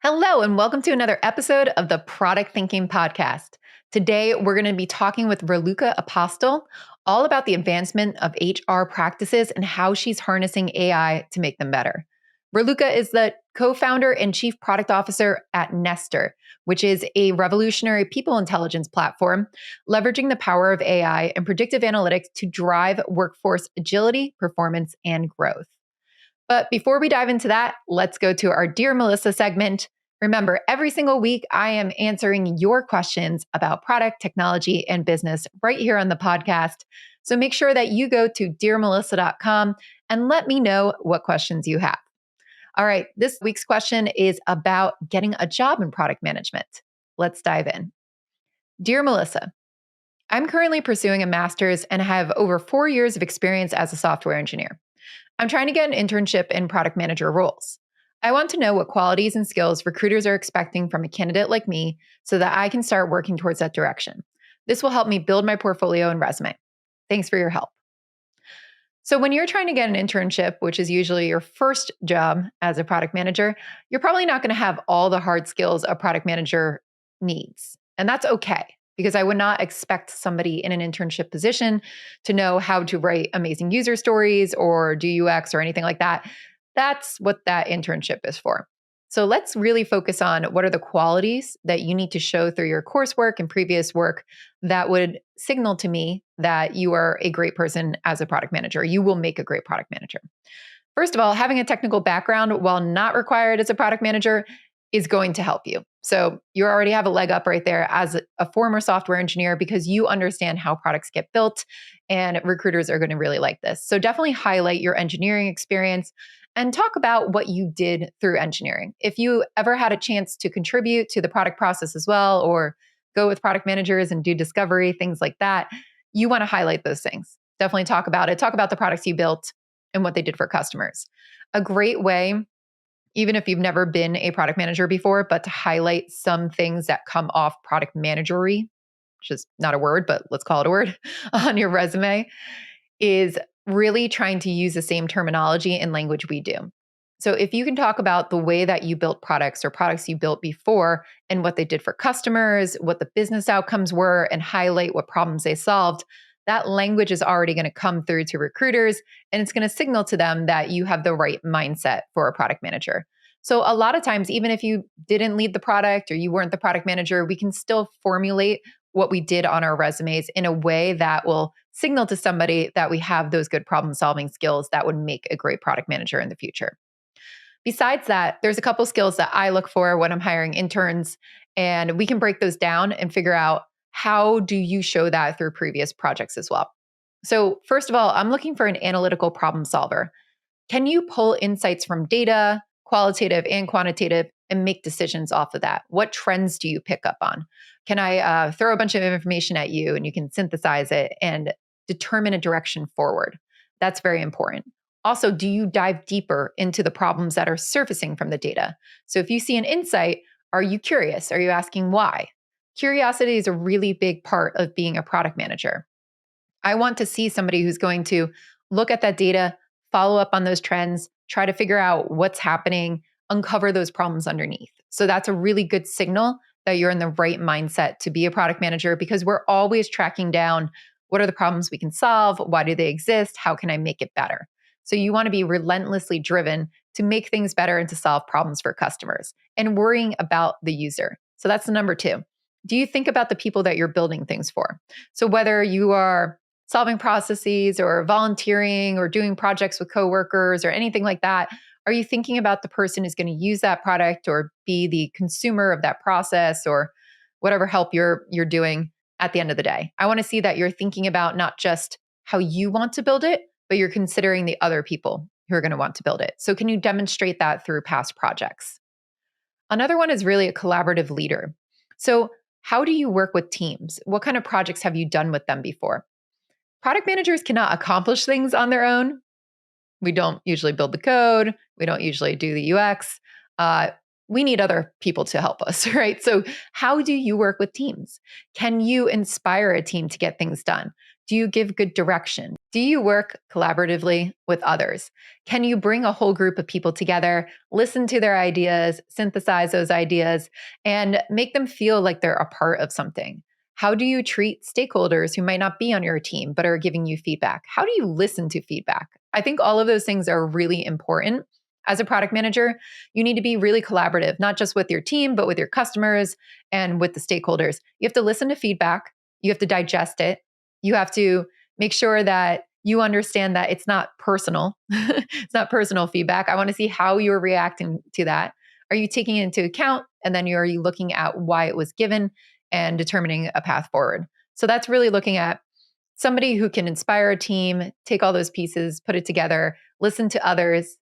Hello, and welcome to another episode of the Product Thinking Podcast. Today, we're going to be talking with Raluca Apostol all about the advancement of HR practices and how she's harnessing AI to make them better. Raluca is the co-founder and chief product officer at Nestor, which is a revolutionary people intelligence platform leveraging the power of AI and predictive analytics to drive workforce agility, performance, and growth. But before we dive into that, let's go to our Dear Melissa segment. Remember, every single week, I am answering your questions about product, technology, and business right here on the podcast. So make sure that you go to dearmelissa.com and let me know what questions you have. All right, this week's question is about getting a job in product management. Let's dive in. Dear Melissa, I'm currently pursuing a master's and have over 4 years of experience as a software engineer. I'm trying to get an internship in product manager roles. I want to know what qualities and skills recruiters are expecting from a candidate like me so that I can start working towards that direction. This will help me build my portfolio and resume. Thanks for your help. So, when you're trying to get an internship, which is usually your first job as a product manager, you're probably not going to have all the hard skills a product manager needs. And that's okay, because I would not expect somebody in an internship position to know how to write amazing user stories or do UX or anything like that. That's what that internship is for. So let's really focus on what are the qualities that you need to show through your coursework and previous work that would signal to me that you are a great person as a product manager. You will make a great product manager. First of all, having a technical background, while not required as a product manager, is going to help you. So you already have a leg up right there as a former software engineer because you understand how products get built, and recruiters are going to really like this. So definitely highlight your engineering experience and talk about what you did through engineering. If you ever had a chance to contribute to the product process as well, or go with product managers and do discovery, things like that, you want to highlight those things. Definitely talk about it. Talk about the products you built and what they did for customers. A great way, even if you've never been a product manager before, but to highlight some things that come off product managery, which is not a word, but let's call it a word, on your resume, is really trying to use the same terminology and language we do. So if you can talk about the way that you built products or products you built before and what they did for customers, what the business outcomes were, and highlight what problems they solved, that language is already going to come through to recruiters, and it's going to signal to them that you have the right mindset for a product manager. So a lot of times, even if you didn't lead the product or you weren't the product manager, we can still formulate what we did on our resumes in a way that will signal to somebody that we have those good problem solving skills that would make a great product manager in the future. Besides that, there's a couple skills that I look for when I'm hiring interns, and we can break those down and figure out how do you show that through previous projects as well. So first of all, I'm looking for an analytical problem solver. Can you pull insights from data, qualitative and quantitative, and make decisions off of that? What trends do you pick up on? Can I throw a bunch of information at you and you can synthesize it and determine a direction forward? That's very important. Also, do you dive deeper into the problems that are surfacing from the data? So if you see an insight, are you curious? Are you asking why? Curiosity is a really big part of being a product manager. I want to see somebody who's going to look at that data, follow up on those trends, try to figure out what's happening, uncover those problems underneath. So that's a really good signal that you're in the right mindset to be a product manager, because we're always tracking down what are the problems we can solve, why do they exist, how can I make it better? So you want to be relentlessly driven to make things better and to solve problems for customers and worrying about the user. So that's the number 2. Do you think about the people that you're building things for? So whether you are solving processes or volunteering or doing projects with coworkers or anything like that, are you thinking about the person who's going to use that product or be the consumer of that process or whatever help you're doing at the end of the day? I want to see that you're thinking about not just how you want to build it, but you're considering the other people who are going to want to build it. So can you demonstrate that through past projects? Another one is really a collaborative leader. So how do you work with teams? What kind of projects have you done with them before? Product managers cannot accomplish things on their own. We don't usually build the code. We don't usually do the UX. We need other people to help us, right? So how do you work with teams? Can you inspire a team to get things done? Do you give good direction? Do you work collaboratively with others? Can you bring a whole group of people together, listen to their ideas, synthesize those ideas, and make them feel like they're a part of something? How do you treat stakeholders who might not be on your team but are giving you feedback? How do you listen to feedback? I think all of those things are really important. As a product manager, you need to be really collaborative, not just with your team, but with your customers and with the stakeholders. You have to listen to feedback, you have to digest it, you have to make sure that you understand that it's not personal. It's not personal feedback. I want to see how you're reacting to that. Are you taking it into account? And then are you looking at why it was given and determining a path forward? So that's really looking at somebody who can inspire a team, take all those pieces, put it together, listen to others,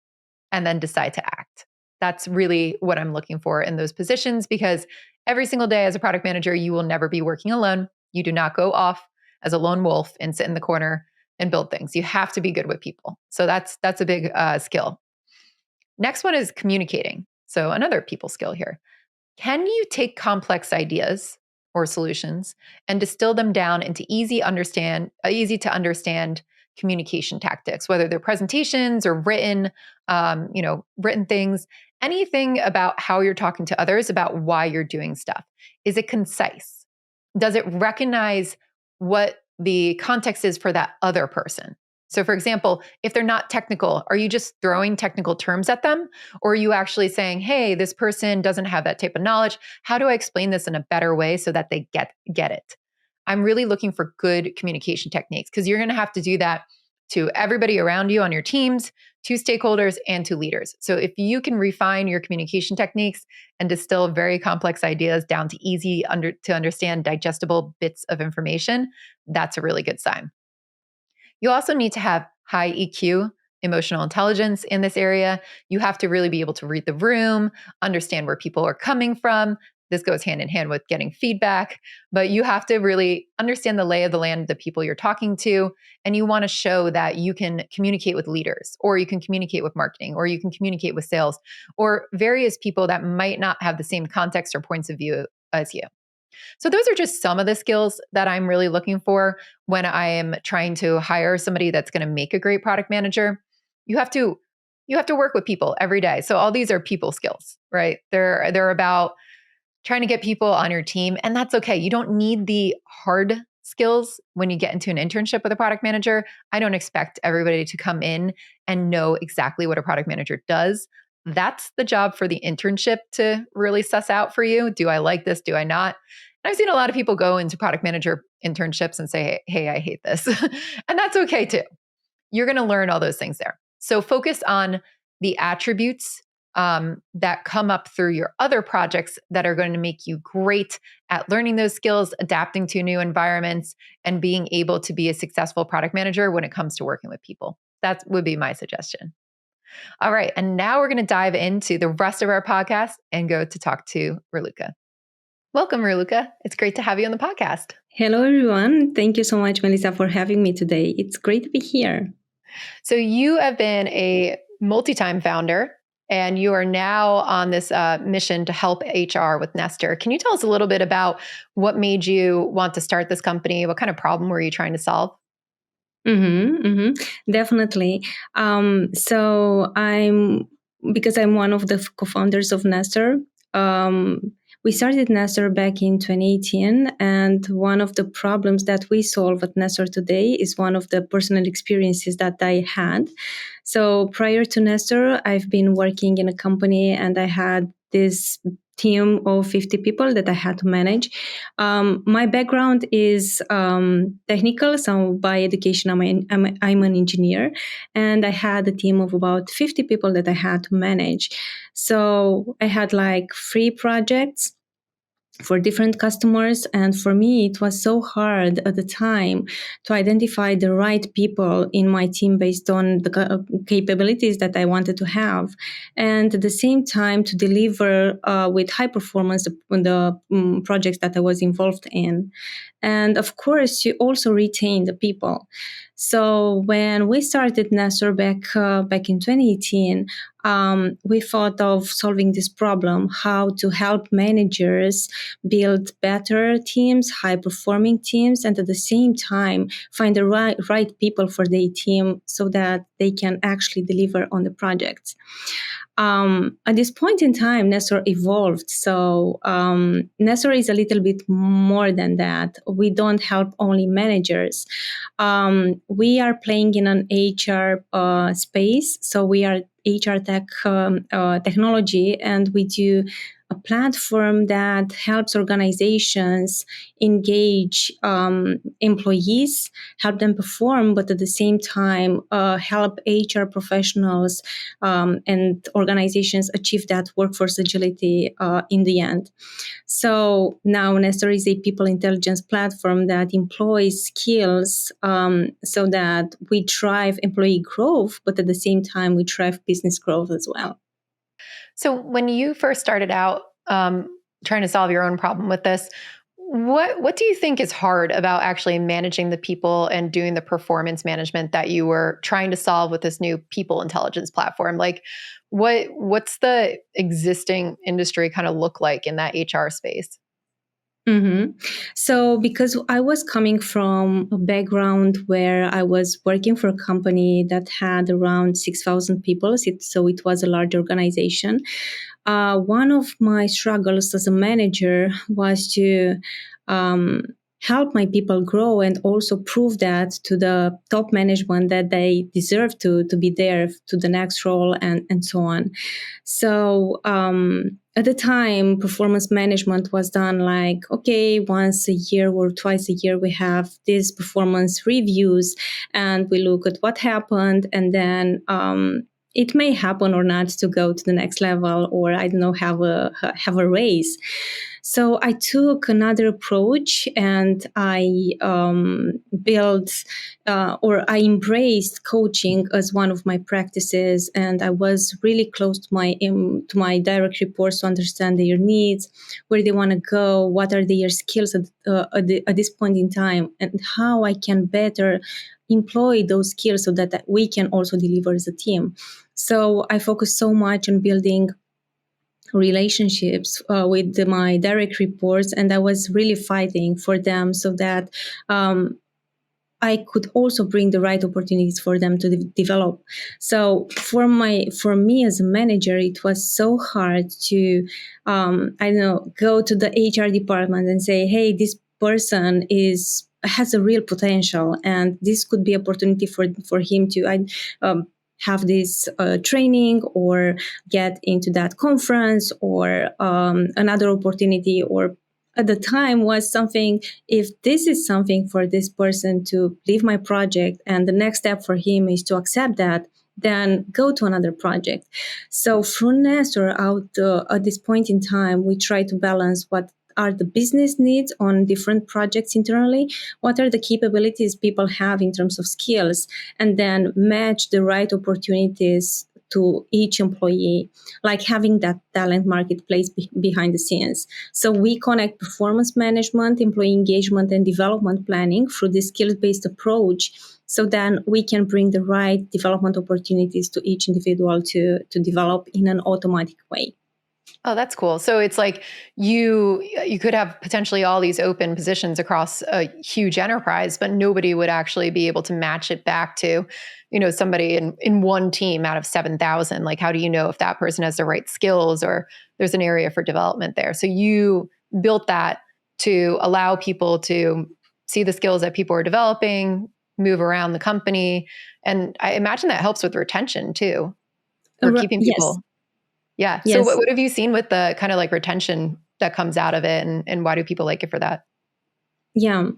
and then decide to act. That's really what I'm looking for in those positions, because every single day as a product manager, you will never be working alone. You do not go off as a lone wolf and sit in the corner and build things. You have to be good with people. So that's a big skill. Next one is communicating. So another people skill here. Can you take complex ideas or solutions and distill them down into easy to understand communication tactics, whether they're presentations or written, written things, anything about how you're talking to others, about why you're doing stuff? Is it concise? Does it recognize what the context is for that other person? So, for example, if they're not technical, are you just throwing technical terms at them? Or are you actually saying, hey, this person doesn't have that type of knowledge. How do I explain this in a better way so that they get it? I'm really looking for good communication techniques, because you're going to have to do that to everybody around you on your teams, to stakeholders, and to leaders. So if you can refine your communication techniques and distill very complex ideas down to easy to understand digestible bits of information, that's a really good sign. You also need to have high EQ, emotional intelligence in this area. You have to really be able to read the room, understand where people are coming from. This goes hand in hand with getting feedback, but you have to really understand the lay of the land of the people you're talking to. And you want to show that you can communicate with leaders, or you can communicate with marketing, or you can communicate with sales, or various people that might not have the same context or points of view as you. So those are just some of the skills that I'm really looking for when I am trying to hire somebody that's going to make a great product manager. You have to work with people every day. So all these are people skills, right? They're about trying to get people on your team, and that's okay. You don't need the hard skills when you get into an internship with a product manager. I don't expect everybody to come in and know exactly what a product manager does. That's the job for the internship to really suss out for you. Do I like this? Do I not? And I've seen a lot of people go into product manager internships and say, hey, I hate this. And that's okay too. You're going to learn all those things there. So focus on the attributes that come up through your other projects that are going to make you great at learning those skills, adapting to new environments, and being able to be a successful product manager when it comes to working with people. That would be my suggestion. All right. And now we're going to dive into the rest of our podcast and go to talk to Raluca. Welcome, Raluca. It's great to have you on the podcast. Hello, everyone. Thank you so much, Melissa, for having me today. It's great to be here. So you have been a multi-time founder, and you are now on this mission to help HR with Nestor. Can you tell us a little bit about what made you want to start this company? What kind of problem were you trying to solve? Definitely. Because I'm one of the co-founders of Nestor. We started Nestor back in 2018, and one of the problems that we solve at Nestor today is one of the personal experiences that I had. So prior to Nestor, I've been working in a company, and I had this team of 50 people that I had to manage. My background is technical, so by education, I'm an engineer, and I had a team of about 50 people that I had to manage. So I had like 3 projects for different customers. And for me, it was so hard at the time to identify the right people in my team based on the capabilities that I wanted to have. And at the same time, to deliver with high performance the projects that I was involved in. And of course, you also retain the people. So when we started Nestor back in 2018, we thought of solving this problem, how to help managers build better teams, high-performing teams, and at the same time find the right people for their team so that they can actually deliver on the projects. At this point in time, Nestor evolved. So Nestor is a little bit more than that. We don't help only managers. We are playing in an HR space. So we are HR technology, and we do a platform that helps organizations engage employees, help them perform, but at the same time help HR professionals and organizations achieve that workforce agility in the end. So now Nestor is a people intelligence platform that employs skills so that we drive employee growth, but at the same time we drive business growth as well. So when you first started out trying to solve your own problem with this, what do you think is hard about actually managing the people and doing the performance management that you were trying to solve with this new people intelligence platform? Like, what's the existing industry kind of look like in that HR space? Mm-hmm. So, because I was coming from a background where I was working for a company that had around 6,000 people, so it was a large organization. One of my struggles as a manager was to help my people grow and also prove that to the top management that they deserve to be there to the next role and so on. So at the time, performance management was done like, okay, once a year or twice a year, we have these performance reviews and we look at what happened, and then it may happen or not to go to the next level, or I don't know, have a raise. So I took another approach and I built or I embraced coaching as one of my practices, and I was really close to my direct reports to understand their needs, where they want to go, what are their skills at this point in time, and how I can better employ those skills so that we can also deliver as a team. So I focus so much on building relationships with my direct reports, and I was really fighting for them so that I could also bring the right opportunities for them to develop. So for me as a manager, it was so hard to go to the HR department and say, hey, this person has a real potential, and this could be opportunity for him to have this training or get into that conference, or another opportunity, or at the time was something, if this is something for this person to leave my project and the next step for him is to accept that, then go to another project. So through Nestor, at this point in time, we try to balance what are the business needs on different projects internally, what are the capabilities people have in terms of skills, and then match the right opportunities to each employee, like having that talent marketplace behind the scenes. So we connect performance management, employee engagement, and development planning through this skills-based approach, so then we can bring the right development opportunities to each individual to develop in an automatic way. Oh, that's cool. So it's like you could have potentially all these open positions across a huge enterprise, but nobody would actually be able to match it back to, somebody in one team out of 7,000. Like, how do you know if that person has the right skills or there's an area for development there? So you built that to allow people to see the skills that people are developing, move around the company. And I imagine that helps with retention too, or keeping Yes. people. Yeah. So Yes. what have you seen with the kind of like retention that comes out of it, and why do people like it for that? Yeah.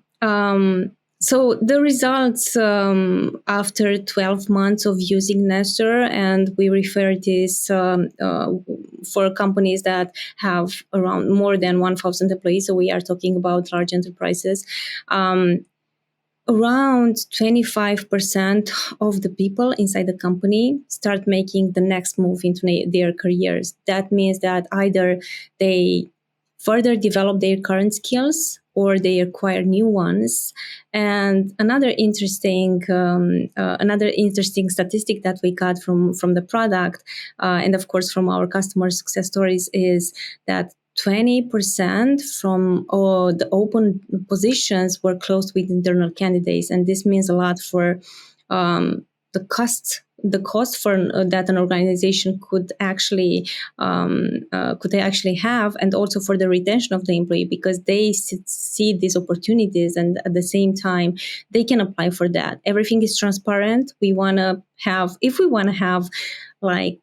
So the results after 12 months of using Nestor, and we refer this for companies that have around more than 1,000 employees. So we are talking about large enterprises. Around 25% of the people inside the company start making the next move into their careers. That means that either they further develop their current skills, or they acquire new ones. And another interesting statistic that we got from the product, and of course from our customer success stories, is that 20% from the open positions were closed with internal candidates, and this means a lot for the cost for that an organization could actually have, and also for the retention of the employee, because they see these opportunities and at the same time they can apply for that. Everything is transparent. If we want to have like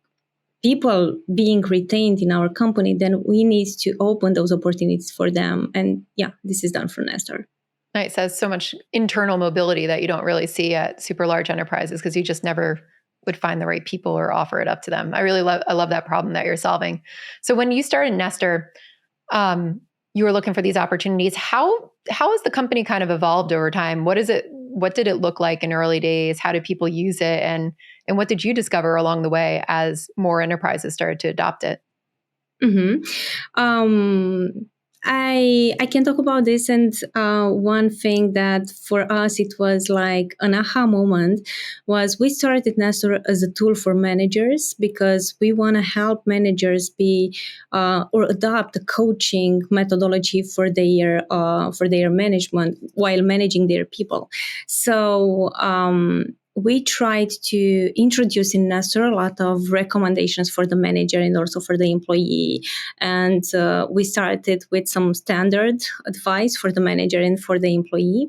people being retained in our company, then we need to open those opportunities for them. And yeah, this is done for Nestor. Nice. Has so much internal mobility that you don't really see at super large enterprises, because you just never would find the right people or offer it up to them. I love that problem that you're solving. So when you started Nestor, you were looking for these opportunities. How has the company kind of evolved over time? What did it look like in early days? How did people use it? And what did you discover along the way as more enterprises started to adopt it? Mm-hmm. I can talk about this, and one thing that for us it was like an aha moment was we started Nestor as a tool for managers, because we want to help managers be or adopt a coaching methodology for their management while managing their people. So we tried to introduce in Nestor a lot of recommendations for the manager and also for the employee. And we started with some standard advice for the manager and for the employee.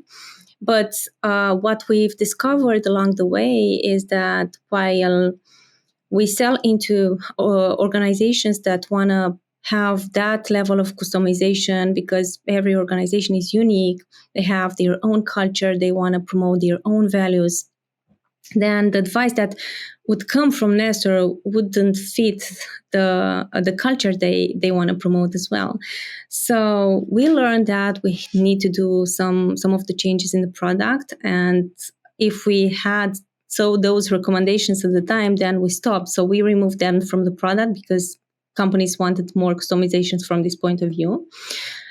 But what we've discovered along the way is that while we sell into organizations that want to have that level of customization, because every organization is unique, they have their own culture, they want to promote their own values, then the advice that would come from Nestor wouldn't fit the culture they want to promote as well. So we learned that we need to do some of the changes in the product, and if we had those recommendations at the time, then we stopped. So we removed them from the product because companies wanted more customizations from this point of view.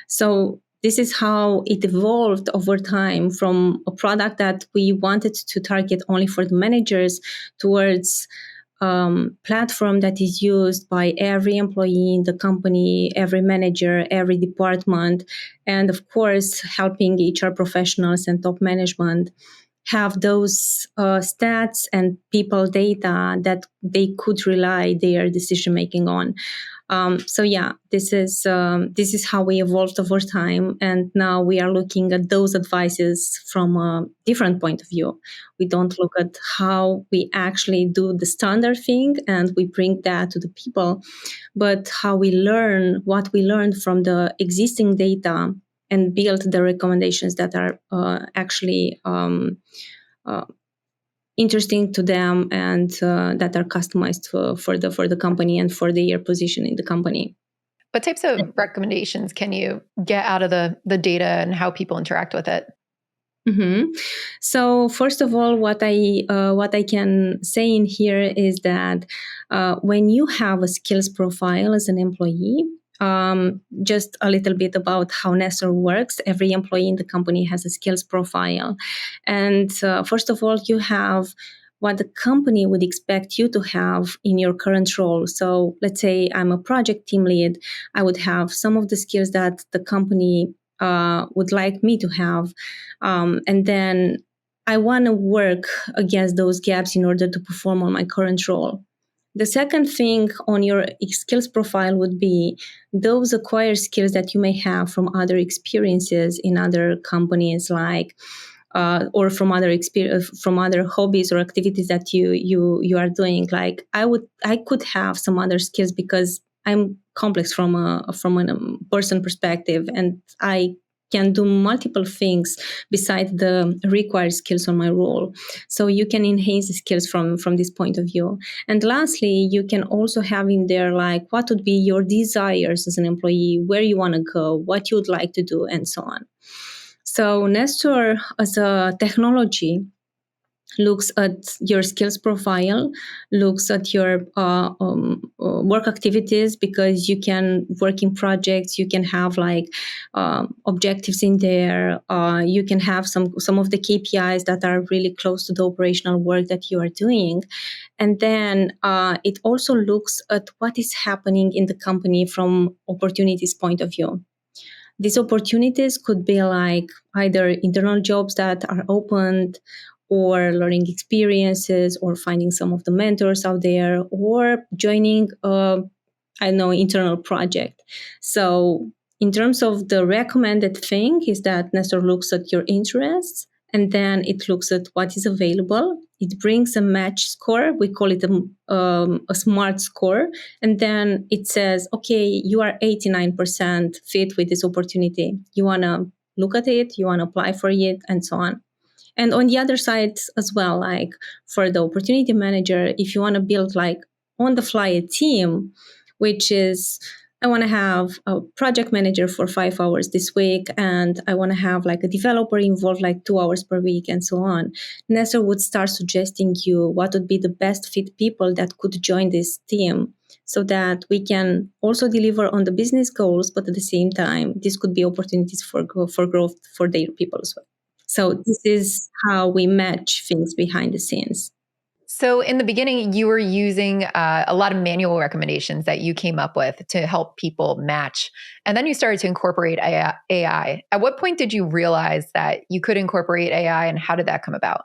So this is how it evolved over time, from a product that we wanted to target only for the managers towards platform that is used by every employee in the company, every manager, every department, and of course, helping HR professionals and top management have those stats and people data that they could rely their decision making on. So yeah, this is how we evolved over time, and now we are looking at those advices from a different point of view. We don't look at how we actually do the standard thing and we bring that to the people, but how we learn what we learned from the existing data and build the recommendations that are actually interesting to them and that are customized for the company and for their position in the company. What types of recommendations can you get out of the data and how people interact with it? Mm-hmm. So first of all, what I can say in here is that when you have a skills profile as an employee, just a little bit about how Nestor works. Every employee in the company has a skills profile. And first of all, you have what the company would expect you to have in your current role. So let's say I'm a project team lead. I would have some of the skills that the company would like me to have. And then I want to work against those gaps in order to perform on my current role. The second thing on your skills profile would be those acquired skills that you may have from other experiences in other companies, like or from other hobbies or activities that you are doing. Like I could have some other skills because I'm complex from a person perspective, and I can do multiple things besides the required skills on my role. So you can enhance the skills from this point of view. And lastly, you can also have in there like what would be your desires as an employee, where you want to go, what you would like to do, and so on. So Nestor as a technology looks at your skills profile, looks at your work activities, because you can work in projects, you can have like objectives in there, you can have some of the KPIs that are really close to the operational work that you are doing. And then it also looks at what is happening in the company from opportunities point of view. These opportunities could be like either internal jobs that are opened, or learning experiences, or finding some of the mentors out there, or joining I don't know, internal project. So in terms of the recommended thing is that Nestor looks at your interests, and then it looks at what is available. It brings a match score. We call it a smart score. And then it says, okay, you are 89% fit with this opportunity. You want to look at it, you want to apply for it, and so on. And on the other side as well, like for the opportunity manager, if you want to build like on the fly a team, which is, I want to have a project manager for 5 hours this week, and I want to have like a developer involved like 2 hours per week, and so on. Nestor would start suggesting you what would be the best fit people that could join this team, so that we can also deliver on the business goals, but at the same time, this could be opportunities for growth for their people as well. So this is how we match things behind the scenes. So in the beginning, you were using a lot of manual recommendations that you came up with to help people match. And then you started to incorporate AI. At what point did you realize that you could incorporate AI, and how did that come about?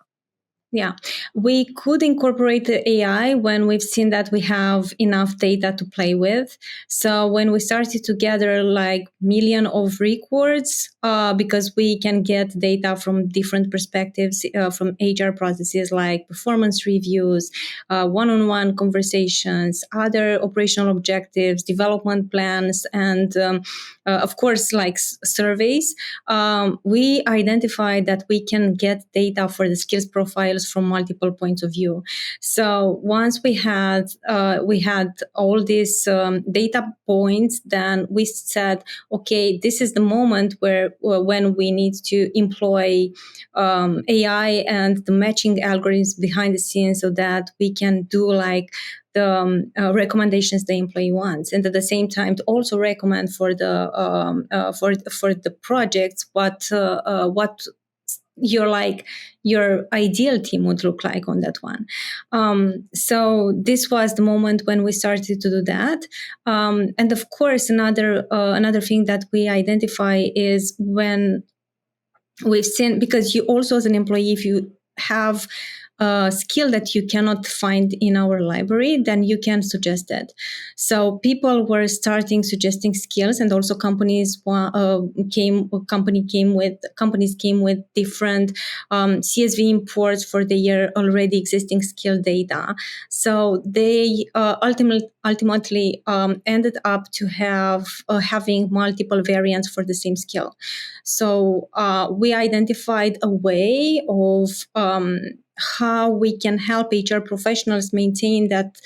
Yeah, we could incorporate the AI when we've seen that we have enough data to play with. So when we started to gather like million of records, because we can get data from different perspectives, from HR processes like performance reviews, one-on-one conversations, other operational objectives, development plans, and of course, like surveys. We identified that we can get data for the skills profiles from multiple points of view. So once we had all these data points, then we said, okay, this is the moment where when we need to employ AI and the matching algorithms behind the scenes, so that we can do like the recommendations the employee wants, and at the same time to also recommend for the for the projects what your ideal team would look like on that one. So this was the moment when we started to do that. And of course, another thing that we identify is when we've seen, because you also as an employee, if you have a skill that you cannot find in our library, then you can suggest it. So people were starting suggesting skills, and also companies came with different CSV imports for their already existing skill data. So they ultimately ended up to having multiple variants for the same skill. So we identified a way of how we can help HR professionals maintain that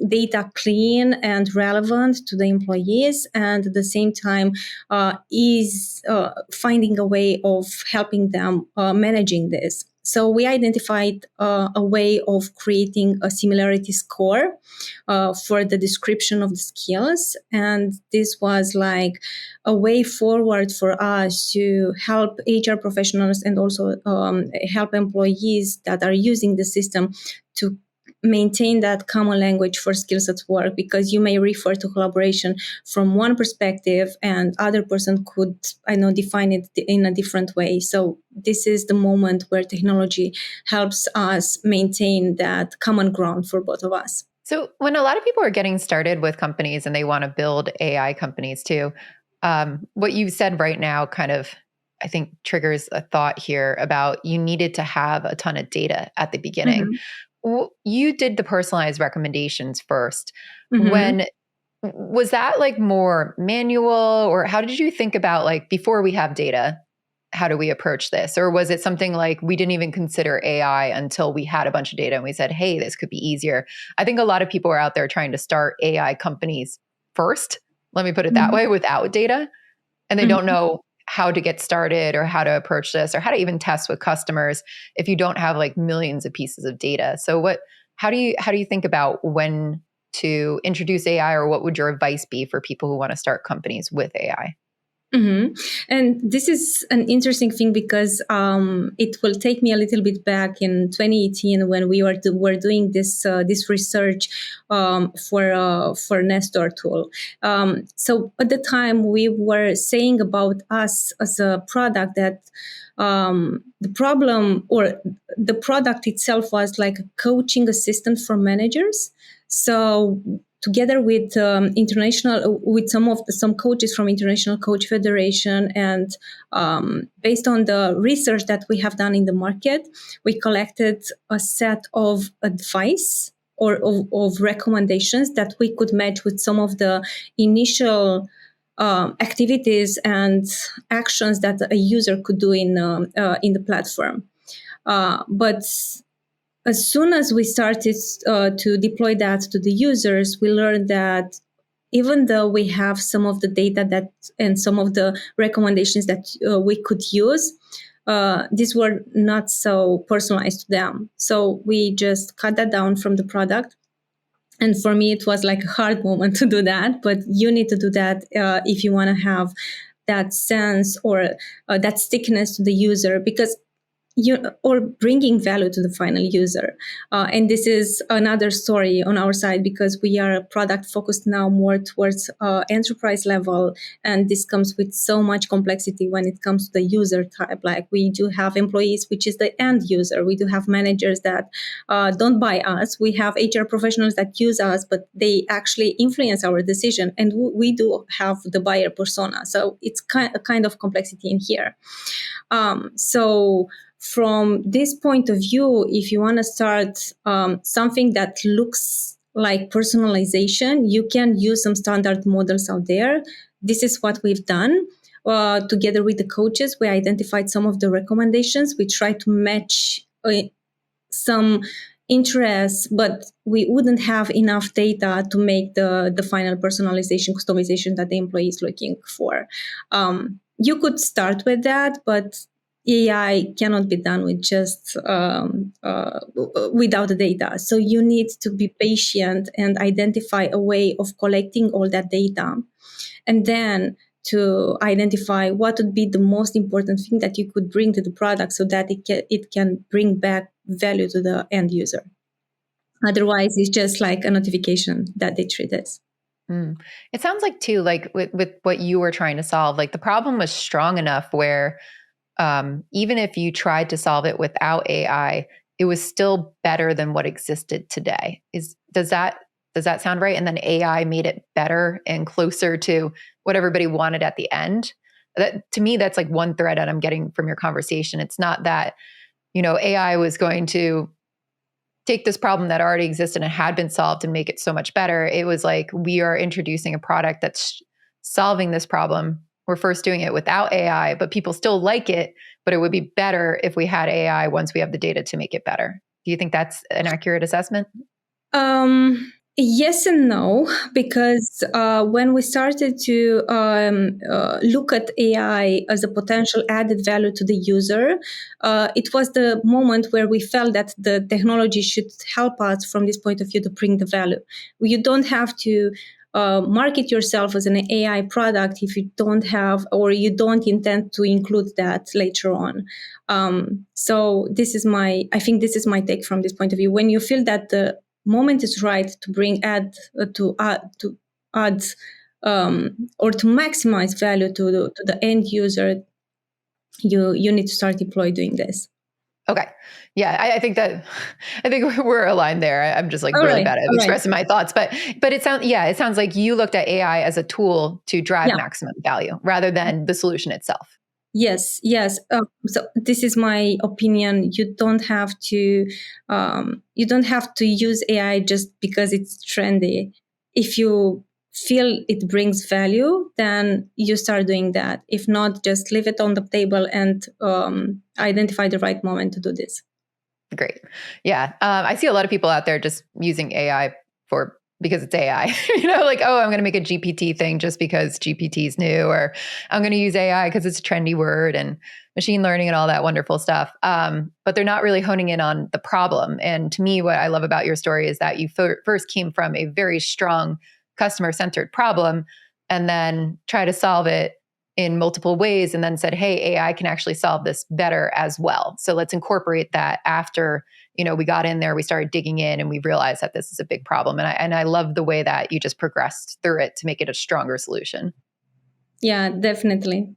data clean and relevant to the employees, and at the same time is finding a way of helping them managing this. So we identified a way of creating a similarity score for the description of the skills. And this was like a way forward for us to help HR professionals and also help employees that are using the system to maintain that common language for skills at work, because you may refer to collaboration from one perspective and other person could, define it in a different way. So this is the moment where technology helps us maintain that common ground for both of us. So when a lot of people are getting started with companies and they want to build AI companies too, what you said right now kind of, I think, triggers a thought here about you needed to have a ton of data at the beginning. Mm-hmm. You did the personalized recommendations first. Mm-hmm. When was that like more manual, or how did you think about like before we have data, how do we approach this? Or was it something like we didn't even consider AI until we had a bunch of data and we said, hey, this could be easier? I think a lot of people are out there trying to start AI companies first, let me put it that way, without data. And they don't know how to get started or how to approach this or how to even test with customers if you don't have like millions of pieces of data. So how do you think about when to introduce AI, or what would your advice be for people who want to start companies with AI? Mm-hmm. And this is an interesting thing because it will take me a little bit back in 2018 when we were doing this research for Nestor tool. So at the time we were saying about us as a product that the problem or the product itself was like a coaching assistant for managers. So together with some coaches from International Coach Federation, and based on the research that we have done in the market, we collected a set of advice or of recommendations that we could match with some of the initial activities and actions that a user could do in the platform. But as soon as we started to deploy that to the users, we learned that even though we have some of the data that and some of the recommendations that we could use, these were not so personalized to them. So we just cut that down from the product. And for me, it was like a hard moment to do that. But you need to do that if you want to have that sense or that stickiness to the user, because or bringing value to the final user. And this is another story on our side, because we are product focused now more towards enterprise level. And this comes with so much complexity when it comes to the user type. Like we do have employees, which is the end user. We do have managers that don't buy us. We have HR professionals that use us, but they actually influence our decision. And we do have the buyer persona. So it's a kind of complexity in here. So from this point of view, if you want to start something that looks like personalization, you can use some standard models out there. This is what we've done. Together with the coaches, we identified some of the recommendations. We try to match some interests, but we wouldn't have enough data to make the final personalization, customization that the employee is looking for. You could start with that, but AI cannot be done with just without the data. So you need to be patient and identify a way of collecting all that data, and then to identify what would be the most important thing that you could bring to the product so that it can bring back value to the end user. Otherwise, it's just like a notification that they treat as. It sounds like too, like with what you were trying to solve, like the problem was strong enough where even if you tried to solve it without AI, it was still better than what existed today. Does that sound right? And then AI made it better and closer to what everybody wanted at the end. That, to me, that's like one thread that I'm getting from your conversation. It's not that, AI was going to take this problem that already existed and had been solved and make it so much better. It was like, we are introducing a product that's solving this problem. We're first doing it without AI, but people still like it, but it would be better if we had AI once we have the data to make it better. Do you think that's an accurate assessment? Yes and no, because when we started to look at AI as a potential added value to the user, it was the moment where we felt that the technology should help us from this point of view to bring the value. You don't have to market yourself as an AI product if you don't have, or you don't intend to include that later on. So I think this is my take from this point of view. When you feel that the moment is right to add or to maximize value to the end user, you need to start doing this. Okay. Yeah, I think we're aligned there. I'm just like All really right, bad at expressing my thoughts, but it sounds like you looked at AI as a tool to drive maximum value rather than the solution itself. Yes. So this is my opinion. You don't have to use AI just because it's trendy. If you feel it brings value, then you start doing that. If not, just leave it on the table and identify the right moment to do this. Great. Yeah. I see a lot of people out there just using AI for because it's AI. Like, oh, I'm going to make a GPT thing just because GPT is new, or I'm going to use AI because it's a trendy word and machine learning and all that wonderful stuff. But they're not really honing in on the problem. And to me, what I love about your story is that you first came from a very strong customer-centered problem and then try to solve it in multiple ways and then said, hey, AI can actually solve this better as well. So let's incorporate that after, we got in there, we started digging in and we realized that this is a big problem. And I love the way that you just progressed through it to make it a stronger solution. Yeah, definitely.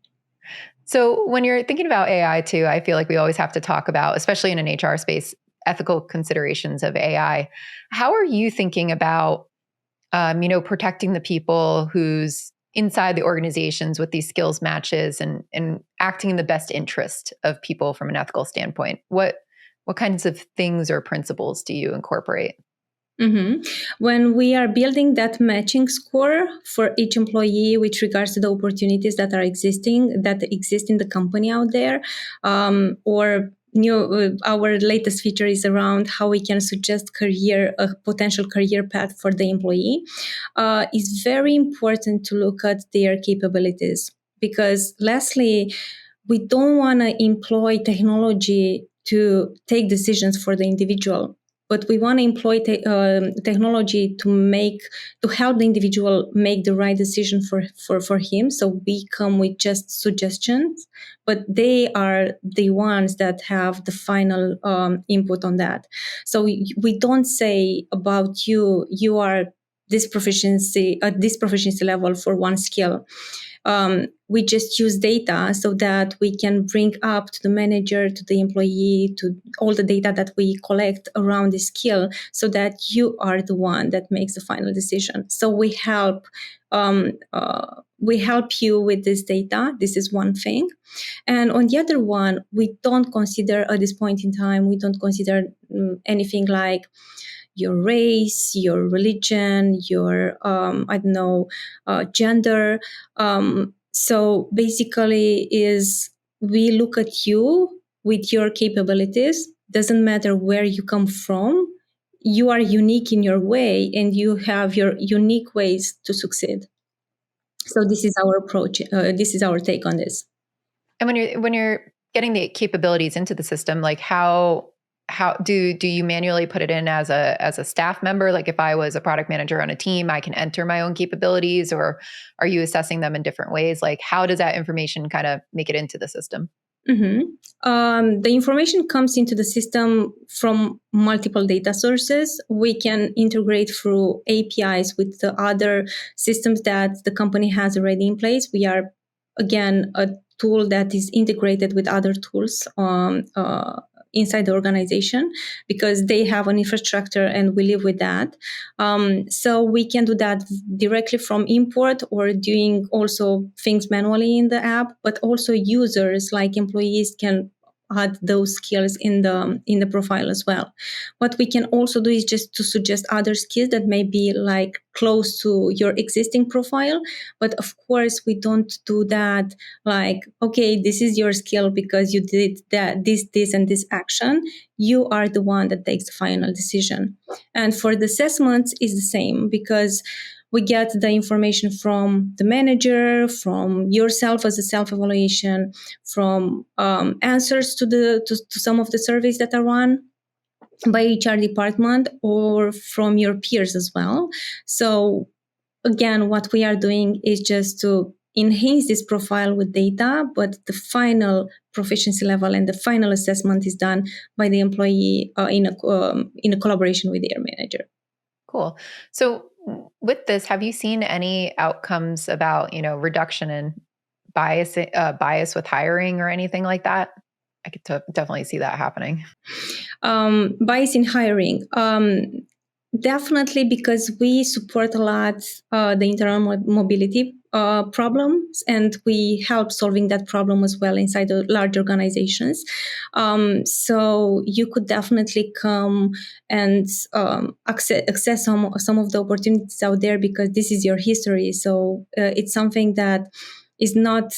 So when you're thinking about AI too, I feel like we always have to talk about, especially in an HR space, ethical considerations of AI. How are you thinking about, protecting the people who's inside the organizations with these skills matches and acting in the best interest of people from an ethical standpoint? What kinds of things or principles do you incorporate? Mm-hmm. When we are building that matching score for each employee with regards to the opportunities that exist in the company out there, or our latest feature is around how we can suggest a potential career path for the employee. It's very important to look at their capabilities, because lastly, we don't want to employ technology to take decisions for the individual, but we want to employ technology to help the individual make the right decision for him. So we come with just suggestions, but they are the ones that have the final input on that. So we don't say about you are this proficiency at this proficiency level for one skill. We just use data so that we can bring up to the manager, to the employee, to all the data that we collect around the skill, so that you are the one that makes the final decision. So we help you with this data. This is one thing. And on the other one, we don't consider at this point in time, we don't consider anything like your race, your religion, your gender. So basically, we look at you with your capabilities. Doesn't matter where you come from. You are unique in your way, and you have your unique ways to succeed. So this is our approach. This is our take on this. And when you're getting the capabilities into the system, like how do you manually put it in as a staff member? Like if I was a product manager on a team, I can enter my own capabilities, or are you assessing them in different ways? Like how does that information kind of make it into the system? Mm-hmm. The information comes into the system from multiple data sources. We can integrate through APIs with the other systems that the company has already in place. We are, again, a tool that is integrated with other tools inside the organization, because they have an infrastructure and we live with that. So we can do that directly from import, or doing also things manually in the app, but also users like employees can add those skills in the profile as well. What we can also do is just to suggest other skills that may be like close to your existing profile. But of course, we don't do that like, okay, this is your skill because you did that, this, and this action. You are the one that takes the final decision. And for the assessments is the same, because we get the information from the manager, from yourself as a self-evaluation, from answers to some of the surveys that are run by HR department, or from your peers as well. So again, what we are doing is just to enhance this profile with data, but the final proficiency level and the final assessment is done by the employee in a collaboration with their manager. Cool. So with this, have you seen any outcomes about, reduction in bias with hiring or anything like that? I could definitely see that happening. Bias in hiring. Definitely, because we support a lot the internal mobility problems, and we help solving that problem as well inside the large organizations. So you could definitely come and access some of the opportunities out there, because this is your history. So it's something that is not,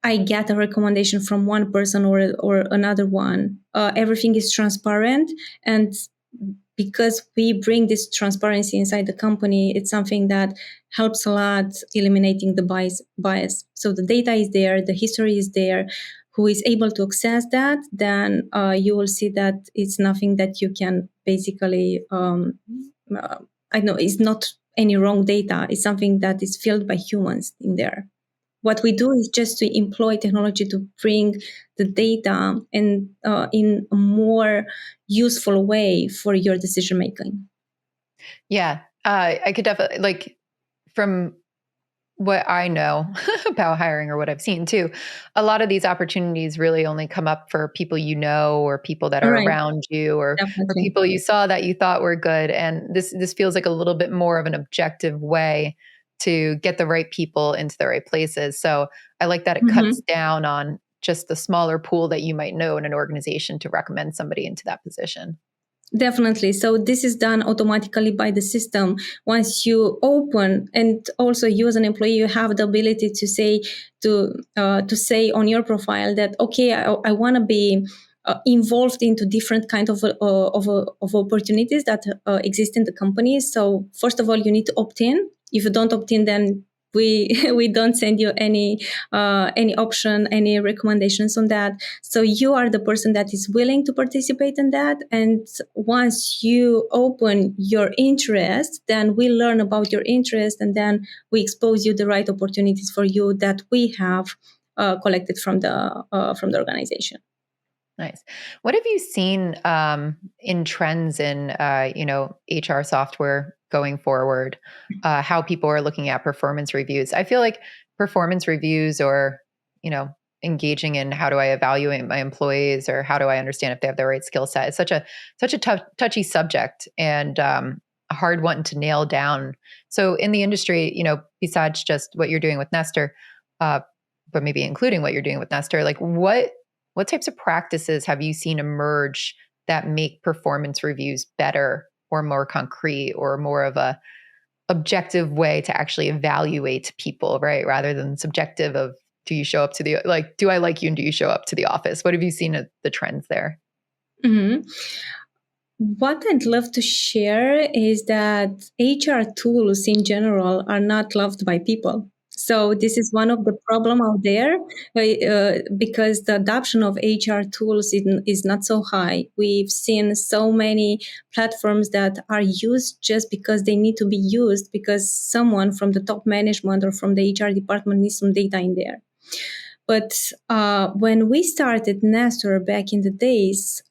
I get a recommendation from one person or another one. Everything is transparent, and because we bring this transparency inside the company, it's something that helps a lot eliminating the bias. So the data is there, the history is there. Who is able to access that, then you will see that it's nothing that you can basically, I know it's not any wrong data. It's something that is filled by humans in there. What we do is just to employ technology to bring the data and in a more useful way for your decision making. Yeah. I could definitely, like, from what I know about hiring or what I've seen too, a lot of these opportunities really only come up for people you know, or people that are Right, around you, or definitely. people you saw that you thought were good. And this feels like a little bit more of an objective way to get the right people into the right places. So I like that it cuts Mhm. down on just the smaller pool that you might know in an organization to recommend somebody into that position. Definitely. So this is done automatically by the system. Once you open, and also you as an employee, you have the ability to say on your profile that, okay, I want to be involved into different kind of opportunities that exist in the company. So first of all, you need to opt in. If you don't opt in, then we we don't send you any option, any recommendations on that. So you are the person that is willing to participate in that. And once you open your interest, then we learn about your interest, and then we expose you the right opportunities for you that we have collected from the organization. Nice. What have you seen in trends in HR software going forward? How people are looking at performance reviews? I feel like performance reviews, or you know, engaging in how do I evaluate my employees, or how do I understand if they have the right skill set, is such a touchy subject, and a hard one to nail down. So in the industry, besides just what you're doing with Nestor, uh, but maybe including what you're doing with Nestor, like what types of practices have you seen emerge that make performance reviews better, or more concrete, or more of a objective way to actually evaluate people, right? Rather than subjective of, do you show up to do I like you, and do you show up to the office? What have you seen of the trends there? Mhm. What I'd love to share is that HR tools in general are not loved by people. So this is one of the problem out there, because the adoption of HR tools is not so high. We've seen so many platforms that are used just because they need to be used, because someone from the top management or from the HR department needs some data in there. But when we started Nestor back in the days,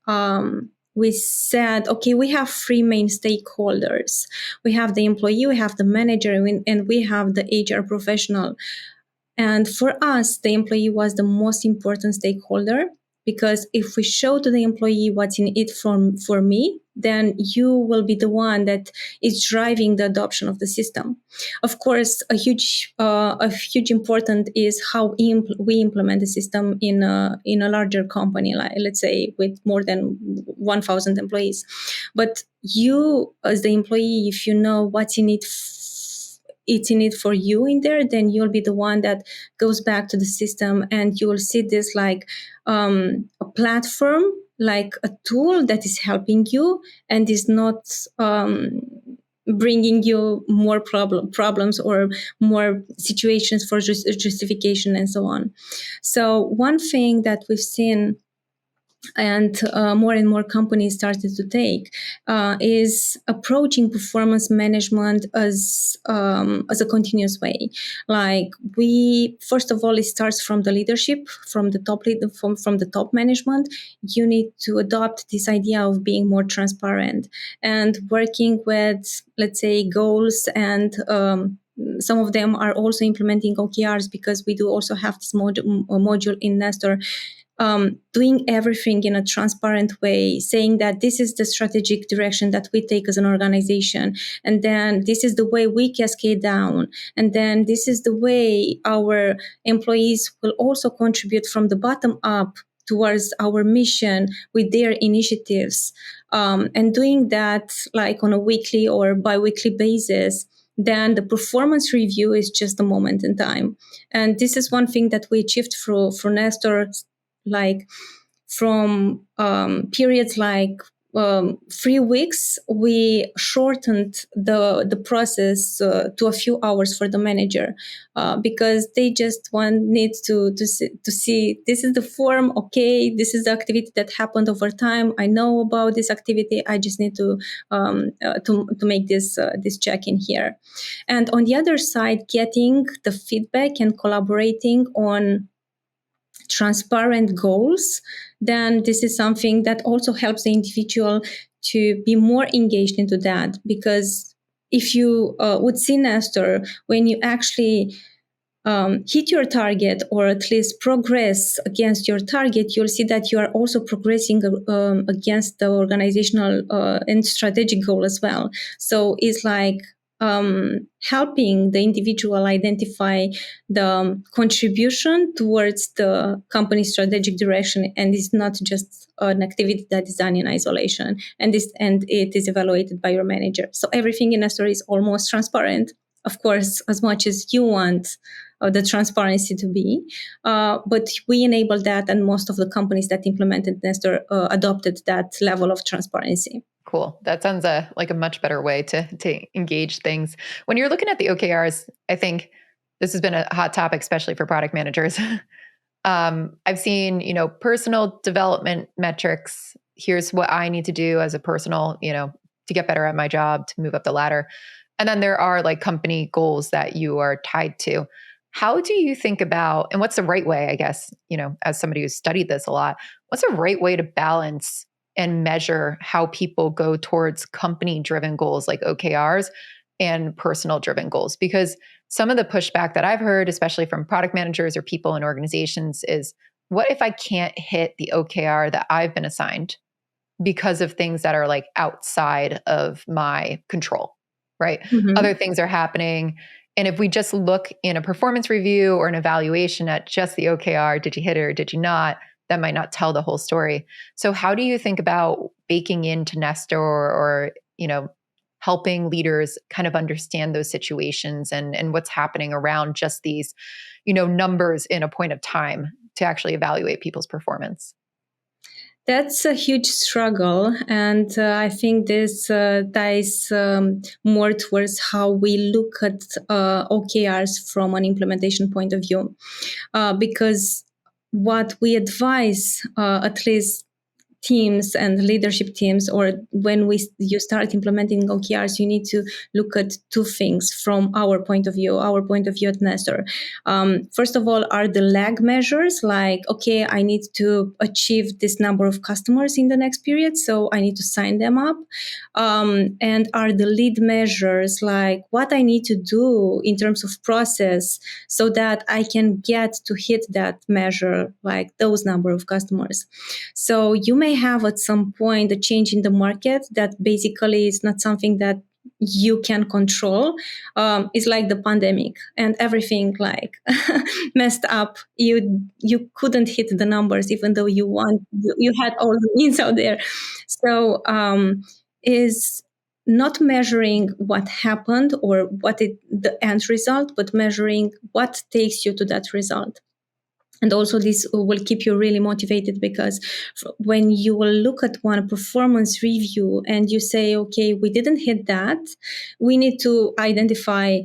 we said, okay, we have three main stakeholders. We have the employee, we have the manager, and we have the HR professional. And for us, the employee was the most important stakeholder, because if we show to the employee what's in it for me, then you will be the one that is driving the adoption of the system. Of course, a huge important is how we implement the system in a larger company, like let's say with more than 1,000 employees. But you, as the employee, if you know what's in it, it's in it for you in there, then you'll be the one that goes back to the system, and you will see this like a platform, like a tool that is helping you and is not bringing you more problems or more situations for justification and so on. So one thing that we've seen, and more and more companies started to take, is approaching performance management as a continuous way. Like, we first of all, it starts from the leadership, from the top from the top management. You need to adopt this idea of being more transparent and working with, let's say, goals, and some of them are also implementing OKRs, because we do also have this module in Nestor, doing everything in a transparent way, saying that this is the strategic direction that we take as an organization, and then this is the way we cascade down, and then this is the way our employees will also contribute from the bottom up towards our mission with their initiatives, and doing that like on a weekly or bi-weekly basis. Then the performance review is just a moment in time. And this is one thing that we achieved through Nestor, like from periods like 3 weeks, we shortened the process to a few hours for the manager, because they just need to see this is the form. Okay, this is the activity that happened over time. I know about this activity. I just need to make this check in here. And on the other side, getting the feedback and collaborating on transparent goals, then this is something that also helps the individual to be more engaged into that. Because if you would see, Nestor, when you actually hit your target, or at least progress against your target, you'll see that you are also progressing against the organizational and strategic goal as well. So it's like helping the individual identify the contribution towards the company's strategic direction, and it's not just an activity that is done in isolation, and it is evaluated by your manager. So everything in Nestor is almost transparent, of course, as much as you want the transparency to be. But we enable that, and most of the companies that implemented Nestor adopted that level of transparency. Cool. That sounds like a much better way to engage things. When you're looking at the OKRs, I think this has been a hot topic, especially for product managers. I've seen, personal development metrics. Here's what I need to do as a personal, to get better at my job, to move up the ladder. And then there are like company goals that you are tied to. How do you think about, and what's the right way, I guess, as somebody who's studied this a lot, what's the right way to balance and measure how people go towards company-driven goals like OKRs and personal-driven goals? Because some of the pushback that I've heard, especially from product managers or people in organizations, is what if I can't hit the OKR that I've been assigned because of things that are like outside of my control, right? Mm-hmm. Other things are happening. And if we just look in a performance review or an evaluation at just the OKR, did you hit it or did you not? That might not tell the whole story. So how do you think about baking into Nestor or helping leaders kind of understand those situations and what's happening around just these, numbers in a point of time to actually evaluate people's performance? That's a huge struggle. And I think this ties more towards how we look at OKRs from an implementation point of view. Because what we advise, at least teams and leadership teams, or when you start implementing OKRs, you need to look at two things from our point of view at Nestor. First of all, are the lag measures, like, okay, I need to achieve this number of customers in the next period, so I need to sign them up. And are the lead measures, like what I need to do in terms of process so that I can get to hit that measure, like those number of customers. So you may have at some point a change in the market that basically is not something that you can control. It's like the pandemic, and everything like messed up. You couldn't hit the numbers even though you had all the means out there. So is not measuring what happened or the end result, but measuring what takes you to that result. And also this will keep you really motivated, because when you will look at one performance review and you say, okay, we didn't hit that, we need to identify,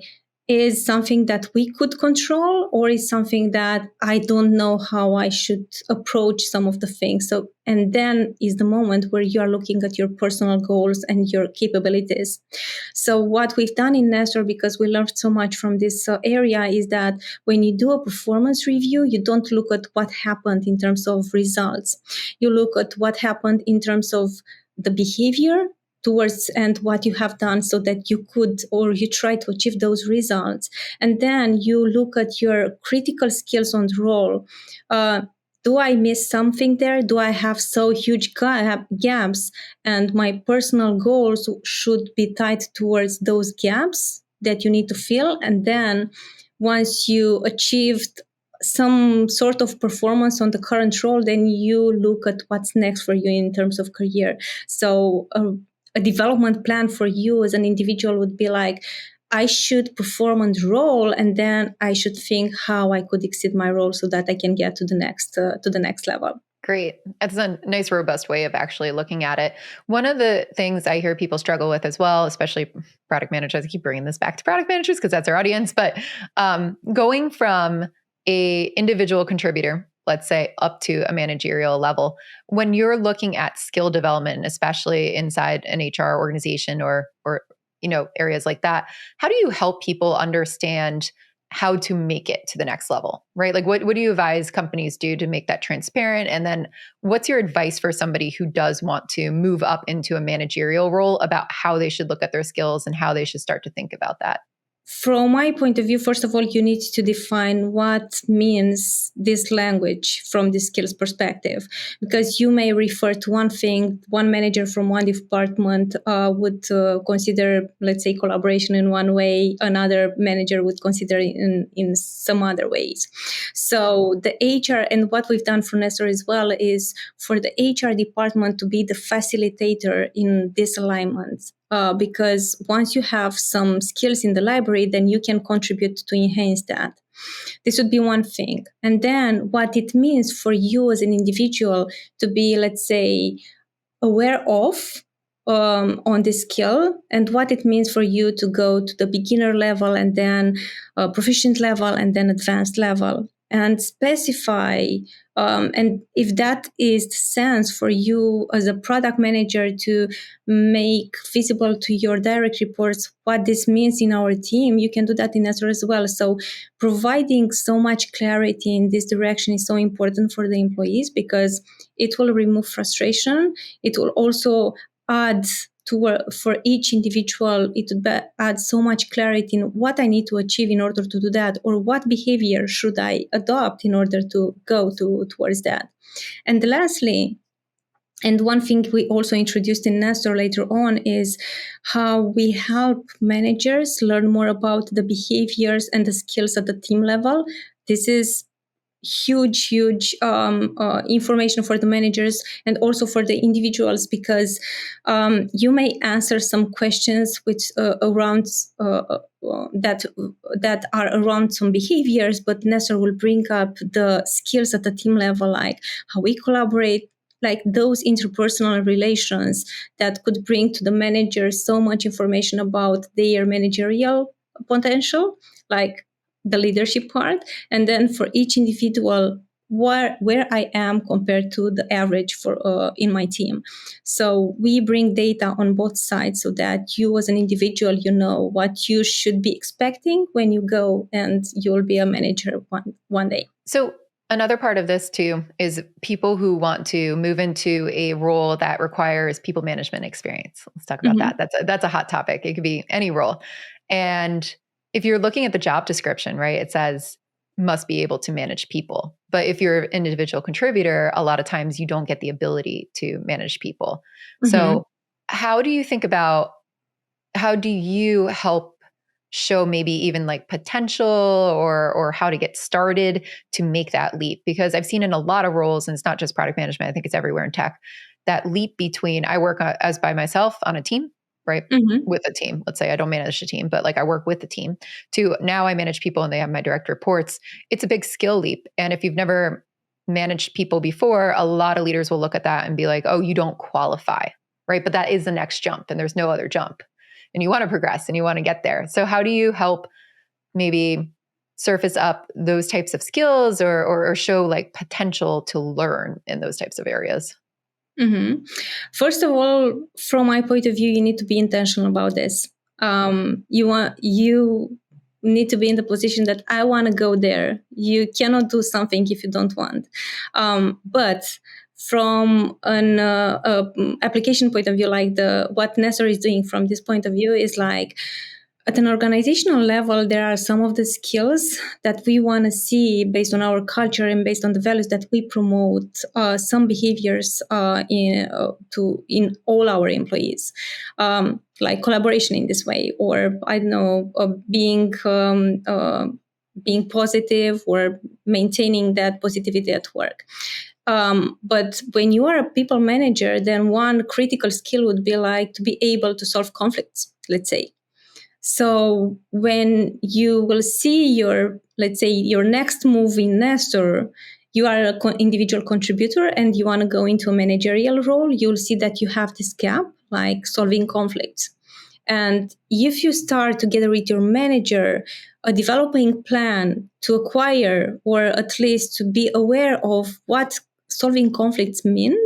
is something that we could control, or is something that I don't know how I should approach some of the things. So, and then is the moment where you are looking at your personal goals and your capabilities. So what we've done in Nestor, because we learned so much from this area, is that when you do a performance review, you don't look at what happened in terms of results. You look at what happened in terms of the behavior towards and what you have done so that you could, or you try to achieve those results. And then you look at your critical skills on the role. Do I miss something there? Do I have so huge gaps? And my personal goals should be tied towards those gaps that you need to fill. And then once you achieved some sort of performance on the current role, then you look at what's next for you in terms of career. So a development plan for you as an individual would be like, I should perform on the role, and then I should think how I could exceed my role so that I can get to the next level. Great. That's a nice, robust way of actually looking at it. One of the things I hear people struggle with as well, especially product managers, I keep bringing this back to product managers because that's our audience, but going from a individual contributor, let's say, up to a managerial level, when you're looking at skill development, especially inside an HR organization or areas like that, how do you help people understand how to make it to the next level, right? Like what do you advise companies do to make that transparent? And then what's your advice for somebody who does want to move up into a managerial role about how they should look at their skills and how they should start to think about that? From my point of view, first of all, you need to define what means this language from the skills perspective, because you may refer to one thing, one manager from one department would consider, let's say, collaboration in one way, another manager would consider in some other ways. So the HR, and what we've done for Nestor as well, is for the HR department to be the facilitator in this alignment. Because once you have some skills in the library, then you can contribute to enhance that. This would be one thing. And then what it means for you as an individual to be, let's say, aware of on this skill, and what it means for you to go to the beginner level and then proficient level and then advanced level, and specify and if that is the sense for you as a product manager to make visible to your direct reports what this means in our team, you can do that in Nestor as well. So providing so much clarity in this direction is so important for the employees, because it will remove frustration. It will also add for each individual, it would add so much clarity in what I need to achieve in order to do that, or what behavior should I adopt in order to go towards that. And lastly, and one thing we also introduced in Nestor later on is how we help managers learn more about the behaviors and the skills at the team level. This is huge information for the managers and also for the individuals, because you may answer some questions which around that are around some behaviors, but Nestor will bring up the skills at the team level, like how we collaborate, like those interpersonal relations that could bring to the managers so much information about their managerial potential, like the leadership part, and then for each individual where I am compared to the average for in my team. So we bring data on both sides so that you as an individual, you know what you should be expecting when you go and you'll be a manager one day. So another part of this too is people who want to move into a role that requires people management experience. Let's talk about that. That's a hot topic. It could be any role. And if you're looking at the job description, right, it says must be able to manage people. But if you're an individual contributor, a lot of times you don't get the ability to manage people. So how do you think about, how do you help show maybe even like potential or how to get started to make that leap? Because I've seen in a lot of roles, and it's not just product management, I think it's everywhere in tech, that leap between I work as by myself on a team, right? With a team. Let's say I don't manage a team, but like I work with the team, to now I manage people and they have my direct reports. It's a big skill leap. And if you've never managed people before, a lot of leaders will look at that and be like, oh, you don't qualify, right? But that is the next jump and there's no other jump. And you want to progress and you want to get there. So how do you help maybe surface up those types of skills or show like potential to learn in those types of areas? First of all, from my point of view, you need to be intentional about this. You need to be in the position that I want to go there. You cannot do something if you don't want. But from an application point of view, like what Nestor is doing from this point of view is like, at an organizational level, there are some of the skills that we want to see based on our culture and based on the values that we promote, some behaviors in all our employees, like collaboration in this way, or I don't know, being positive or maintaining that positivity at work. But when you are a people manager, then one critical skill would be like to be able to solve conflicts, let's say. So when you will see your next move in Nestor, you are an individual contributor and you want to go into a managerial role, you'll see that you have this gap, like solving conflicts. And if you start together with your manager a developing plan to acquire or at least to be aware of what solving conflicts mean,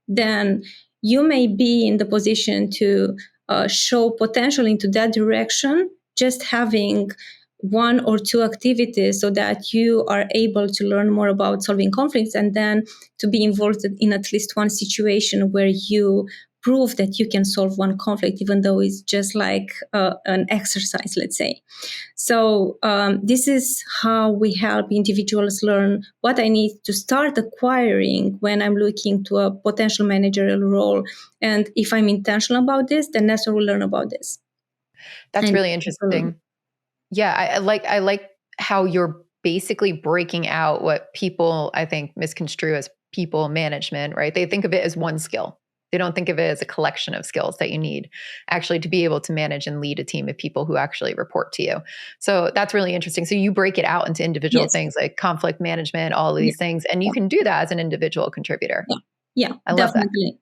then you may be in the position to show potential into that direction, just having one or two activities so that you are able to learn more about solving conflicts and then to be involved in at least one situation where you prove that you can solve one conflict, even though it's just like an exercise, let's say. So this is how we help individuals learn what I need to start acquiring when I'm looking to a potential managerial role. And if I'm intentional about this, then Nestor will learn about this. That's And really interesting. Yeah, I like how you're basically breaking out what people, I think, misconstrue as people management, right? They think of it as one skill. They don't think of it as a collection of skills that you need actually to be able to manage and lead a team of people who actually report to you. So that's really interesting. So you break it out into individual yes. things like conflict management, all of these things, and you can do that as an individual contributor. Yeah, I love that. definitely.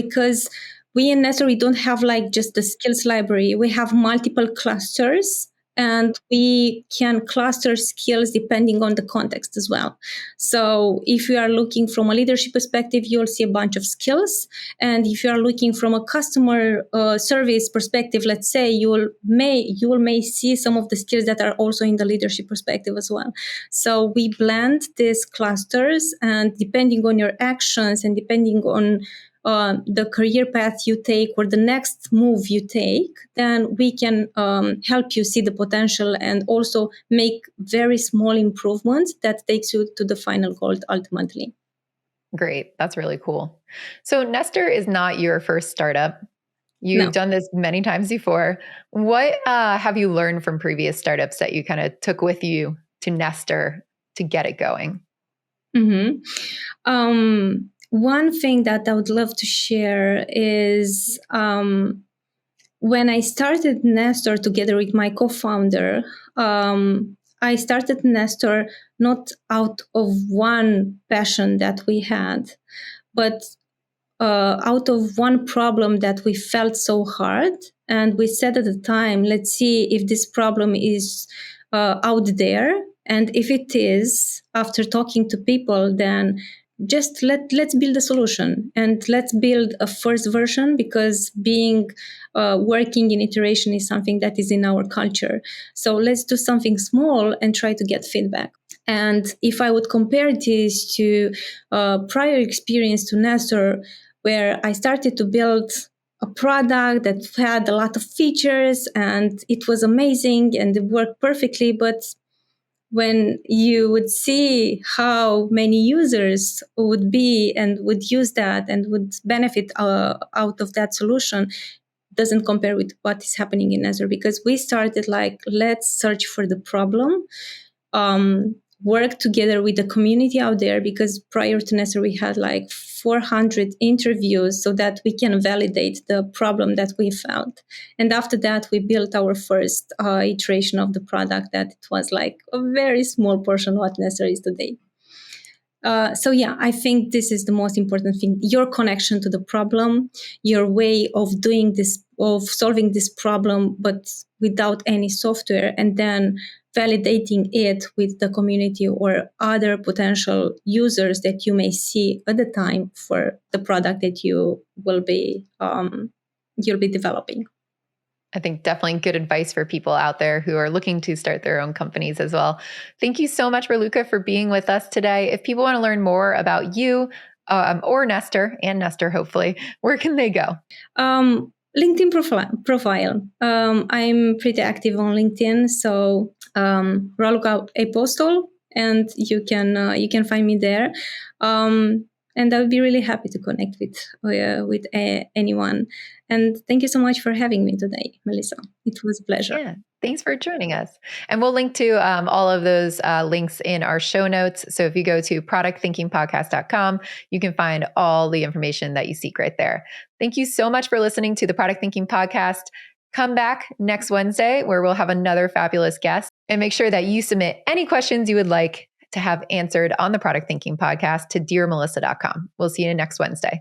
Because we in Nestor, we don't have like just the skills library. We have multiple clusters and we can cluster skills depending on the context as well. So if you are looking from a leadership perspective, you'll see a bunch of skills. And if you are looking from a customer service perspective, let's say, you may see some of the skills that are also in the leadership perspective as well. So we blend these clusters, and depending on your actions and depending on the career path you take or the next move you take, then we can help you see the potential and also make very small improvements that takes you to the final goal ultimately. Great. That's really cool. So Nestor is not your first startup. You've No. done this many times before. What have you learned from previous startups that you kind of took with you to Nestor to get it going? Mm-hmm. One thing that I would love to share is when I started Nestor together with my co-founder, I started Nestor not out of one passion that we had, but out of one problem that we felt so hard. And we said at the time, let's see if this problem is out there. And if it is, after talking to people, then just let's build a solution and let's build a first version, because being working in iteration is something that is in our culture. So let's do something small and try to get feedback. And if I would compare this to prior experience to Nestor, where I started to build a product that had a lot of features and it was amazing and it worked perfectly. But when you would see how many users would be and would use that and would benefit out of that solution, doesn't compare with what is happening in Azure, because we started like, let's search for the problem, work together with the community out there, because prior to Nestor, we had like 400 interviews so that we can validate the problem that we felt. And after that, we built our first iteration of the product that it was like a very small portion of what Nestor is today. So yeah, I think this is the most important thing: your connection to the problem, your way of doing this, of solving this problem, but without any software, and then validating it with the community or other potential users that you may see at the time for the product that you will be you'll be developing. I think definitely good advice for people out there who are looking to start their own companies as well. Thank you so much, Raluca, for being with us today. If people want to learn more about you or Nestor, and Nestor, hopefully, where can they go? LinkedIn profile. I'm pretty active on LinkedIn, so Raluca Apostol, and you can find me there. And I would be really happy to connect with anyone. And thank you so much for having me today, Melissa. It was a pleasure. Yeah, thanks for joining us. And we'll link to all of those links in our show notes. So if you go to productthinkingpodcast.com, you can find all the information that you seek right there. Thank you so much for listening to the Product Thinking Podcast. Come back next Wednesday where we'll have another fabulous guest, and make sure that you submit any questions you would like to have answered on the Product Thinking Podcast to dearmelissa.com. We'll see you next Wednesday.